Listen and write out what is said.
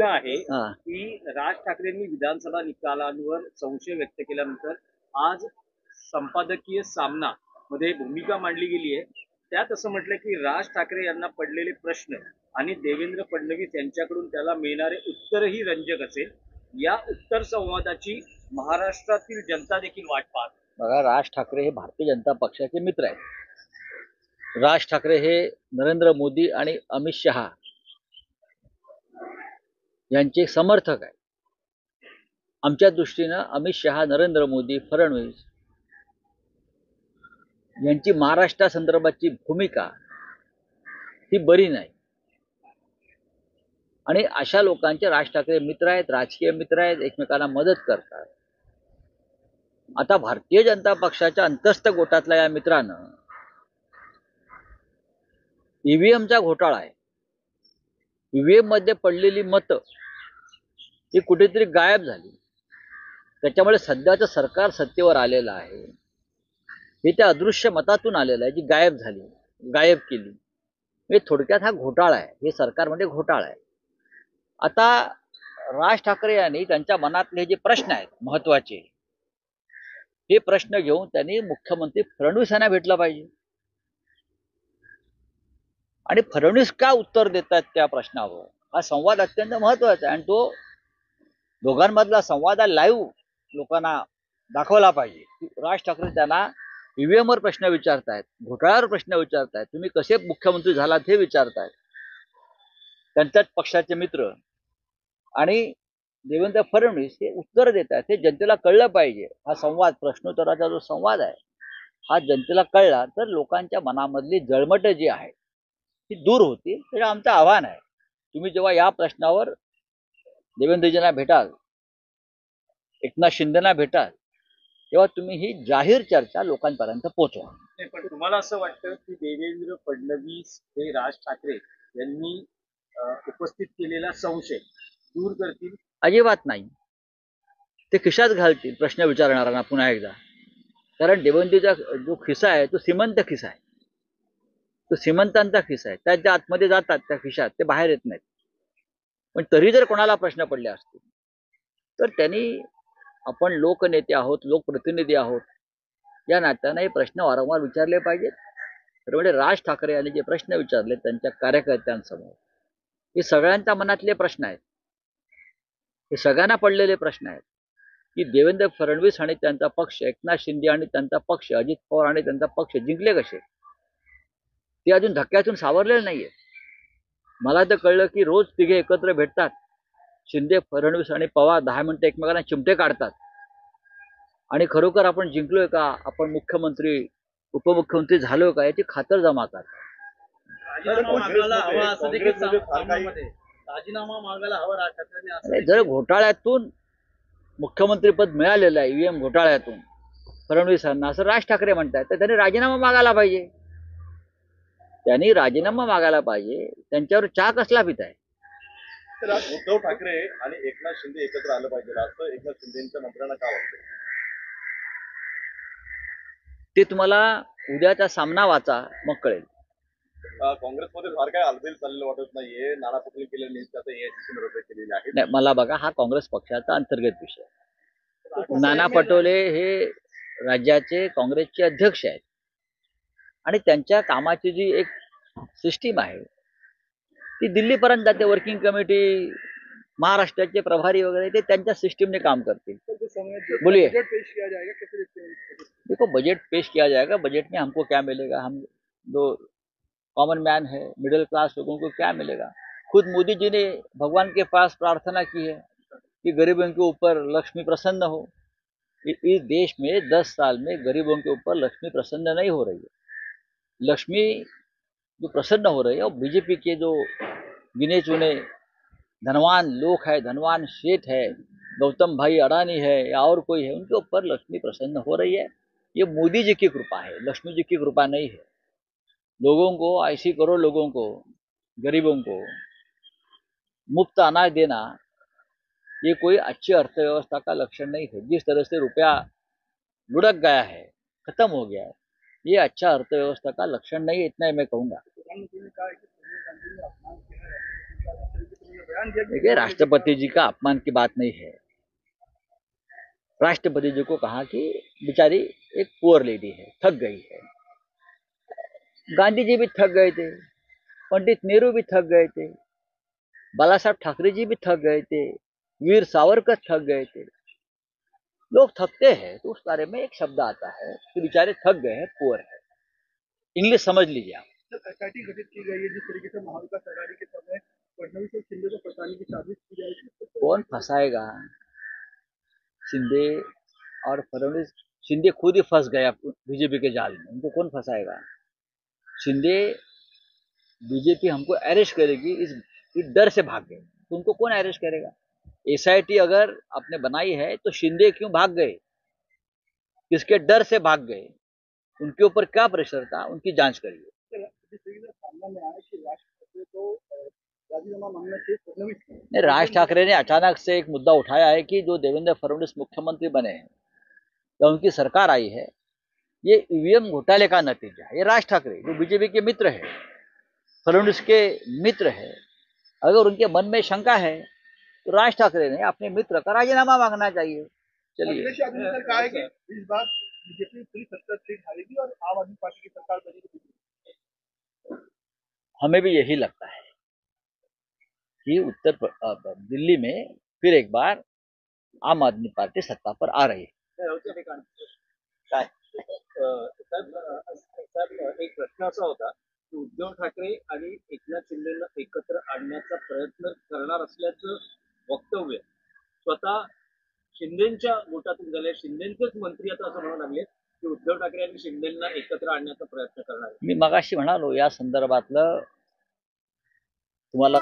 आहे की राज ठाकरेंनी विधानसभा निकालांवर संशय व्यक्त केल्यानंतर आज संपादकीय सामना मध्ये भूमिका मांडली गेली आहे. त्यात असं म्हटलं की राज ठाकरे यांना पडलेले प्रश्न आणि देवेंद्र फडणवीस यांच्याकडून त्याला मिळणारे उत्तरही रंजक असेल. या उत्तर संवादाची महाराष्ट्रातील जनता देखील वाट पाहत. बघा, राज ठाकरे हे भारतीय जनता पक्षाचे मित्र आहेत. राज ठाकरे हे नरेंद्र मोदी आणि अमित शहा यांचे समर्थक आहेत. आमच्या दृष्टीनं अमित शहा, नरेंद्र मोदी, फडणवीस यांची महाराष्ट्रासंदर्भाची भूमिका ही बरी नाही. आणि अशा लोकांचे राज ठाकरे मित्र आहेत, राजकीय मित्र आहेत, एकमेकांना मदत करतात. आता भारतीय जनता पक्षाच्या अंतस्थ गोटातल्या या मित्रानं ईव्हीएमचा घोटाळा आहे. ईव्हीएम मध्ये पडलेली मतं ही कुठेतरी गायब झाली. त्याच्यामुळे सध्याचं सरकार सत्तेवर आलेलं आहे हे त्या अदृश्य मतातून आलेलं आहे, जी गायब झाली, गायब केली. म्हणजे थोडक्यात हा घोटाळा आहे, हे सरकारमध्ये घोटाळा आहे. आता राज ठाकरे यांनी त्यांच्या मनातले जे प्रश्न आहेत महत्वाचे, हे प्रश्न घेऊन त्यांनी मुख्यमंत्री फडणवीस यांना भेटलं पाहिजे. आणि फडणवीस का उत्तर देतात त्या प्रश्नावर, हा संवाद अत्यंत महत्वाचा आहे. आणि तो दोघांमधला संवाद लाईव्ह लोकांना दाखवला पाहिजे. राज ठाकरे त्यांना ईव्हीएमवर प्रश्न विचारतायत, घोटाळ्यावर प्रश्न विचारतायत, तुम्ही कसे मुख्यमंत्री झालात हे विचारतायत. त्यांच्याच पक्षाचे मित्र आणि देवेंद्र फडणवीस हे उत्तर देत आहेत. हे जनतेला कळलं पाहिजे. हा संवाद, प्रश्नोत्तराचा जो संवाद आहे, हा जनतेला कळला तर लोकांच्या मनामधली जळमट जी आहे ती दूर होती. तर आमचं आव्हान आहे, तुम्ही जेव्हा या प्रश्नावर देवेंद्रजींना भेटाल, एकनाथ शिंदेना भेटाल, तेव्हा तुम्ही ही जाहीर चर्चा लोकांपर्यंत पोहोचवा. पण तुम्हाला असं वाटतं की देवेंद्र फडणवीस हे राज ठाकरे यांनी उपस्थित केलेला संशय दूर करतील? अजिबात नाही. ते खिशात घालतील प्रश्न विचारणाऱ्यांना पुन्हा एकदा. कारण देवेंद्रचा जो खिसा आहे तो श्रीमंत खिसा आहे, तो श्रीमंतांचा खिसा आहे. त्याच्या आतमध्ये जातात त्या खिशात, ते बाहेर येत नाहीत. पण तरी जर कोणाला प्रश्न पडले असतील तर त्यांनी, आपण लोकनेते आहोत, लोकप्रतिनिधी आहोत, या नात्याने हे प्रश्न वारंवार विचारले पाहिजेत. त्यामुळे राज ठाकरे यांनी जे प्रश्न विचारले त्यांच्या कार्यकर्त्यांसमोर, हे सगळ्यांच्या मनातले प्रश्न आहेत. हे सगळ्यांना पडलेले प्रश्न आहेत की देवेंद्र फडणवीस आणि त्यांचा पक्ष, एकनाथ शिंदे आणि त्यांचा पक्ष, अजित पवार आणि त्यांचा पक्ष जिंकले कसे. ते अजून धक्क्यातून सावरलेले नाहीये. मला तर कळलं की रोज तिघे एकत्र भेटतात, शिंदे, फडणवीस आणि पवार 10 मिनिटं एकमेकांना चिमटे काढतात आणि खरोखर आपण जिंकलोय का, आपण मुख्यमंत्री उपमुख्यमंत्री झालोय का याची खातर जमा करतात. जर घोटाळ्यातून मुख्यमंत्रीपद मिळालेलं आहे, ईव्हीएम घोटाळ्यातून फडणवीसांना, असं राज ठाकरे म्हणतात, तर त्यांनी राजीनामा मागायला पाहिजे. त्यांनी राजीनामा मागायला पाहिजे. त्यांच्यावर चहा कसला पित आहे. तर आज उद्धव ठाकरे आणि एकनाथ शिंदे एकत्र आलं पाहिजे असं एकनाथ शिंदेच्या मंत्र्यांना का वाटतं? ते तुम्हाला उद्याचा सामना वाचा, मग कळेल. काँग्रेसमध्ये फार काय हालचाल चाललेलं वाटत नाहीये. नाना पटोले केलेल्या नियुक्त्या एआयसीसीने रद्द केलेल्या आहेत. नाही, मला बघा, हा काँग्रेस पक्षाचा अंतर्गत विषय. नाना पटोले हे राज्याचे काँग्रेसचे अध्यक्ष आहेत आणि त्यांच्या कामाची जी एक सिस्टीम आहे ती दिल्लीपर्यंत जाते. वर्किंग कमिटी, महाराष्ट्राचे प्रभारी वगैरे, ते त्यांच्या सिस्टीमने काम करतील. बोलिए. देखो, बजट पेश किया जाएगा. बजट में हमको क्या मिलेगा, हम जो कॉमन मैन है, मिडिल क्लास लोगों को क्या मिलेगा. खुद मोदी जी ने भगवान के पास प्रार्थना की है कि गरीबों के ऊपर लक्ष्मी प्रसन्न हो. इस देश में 10 साल में गरीबों के ऊपर लक्ष्मी प्रसन्न नहीं हो रही है. लक्ष्मी जो प्रसन्न हो रही है और बीजेपी के जो गिने चुने धनवान लोग है, धनवान शेठ है, गौतम भाई अडानी है या और कोई है, उनके ऊपर लक्ष्मी प्रसन्न हो रही है. ये मोदी जी की कृपा है, लक्ष्मी जी की कृपा नहीं है. लोगों को, 80 करोड़ लोगों को, गरीबों को मुफ्त अनाज देना ये कोई अच्छी अर्थव्यवस्था का लक्षण नहीं है. जिस तरह से रुपया लुढ़क गया है, खत्म हो गया है, ये अच्छा अर्थव्यवस्था का लक्षण नहीं है. इतना ही मैं कहूँगा. बयान दिया कि देखिए, राष्ट्रपति जी का अपमान की बात नहीं है। राष्ट्रपति जी को कहा कि बेचारी एक पुअर लेडी है, थक गई है। गांधी जी भी थक गए थे, पंडित नेहरू भी थक गए थे, बाला साहब ठाकरे जी भी थक गए थे, वीर सावरकर थक गए थे। लोग थकते हैं तो उस बारे में एक शब्द आता है कि बेचारे थक गए हैं, पुअर है। इंग्लिश समझ लीजिए आप। जब एसआईटी गठित की गई है, जिस तरीके से महाविकास आघाड़ी के समय फडणवीस और शिंदे को फंसाने की साजिश की जाएगी, कौन फंसाएगा? शिंदे और फडणवीस? शिंदे खुद ही फंस गया बीजेपी के जाल में, उनको कौन फंसाएगा? शिंदे बीजेपी हमको अरेस्ट करेगी इस डर से भाग गए, तो उनको कौन अरेस्ट करेगा? एसआईटी अगर आपने बनाई है तो शिंदे क्यों भाग गए? किसके डर से भाग गए? उनके ऊपर क्या प्रेशर था? उनकी जांच करिए। जिस तरीके से सामने में आया कि राज ठाकरे को राजीनामा मांगना चाहिए फडणवीस को। नहीं, राज ठाकरे ने अचानक से एक मुद्दा उठाया है कि जो देवेंद्र फडणवीस मुख्यमंत्री बने हैं या उनकी सरकार आई है, ये ईवीएम घोटाले का नतीजा है। ये राज ठाकरे जो बीजेपी के मित्र है, फडणवीस के मित्र है, अगर उनके मन में शंका है तो राज ठाकरे ने अपने मित्र का राजीनामा मांगना चाहिए। चलिए, अखिलेश यादव ने कहा है कि इस बार बीजेपी पूरी 70 सीट हारेगी और आम आदमी पार्टी की सरकार बनेगी। हमें भी यही लगता है कि दिल्ली में फिर एक बार आम आदमी पार्टी सत्ता पर आ रही है। काय साहेब, एक प्रश्न असा होता की उद्धव ठाकरे आणि एकनाथ शिंदेना एकत्र आणण्याचा प्रयत्न करणार असल्याचं वक्तव्य स्वतः शिंदेच्या गोटातून झाले. शिंदेचेच मंत्री आता असं म्हणू लागले की उद्धव ठाकरे आणि शिंदेना एकत्र आणण्याचा प्रयत्न करणार आहे. मी मगाशी म्हणालो या संदर्भातलं तुम्हाला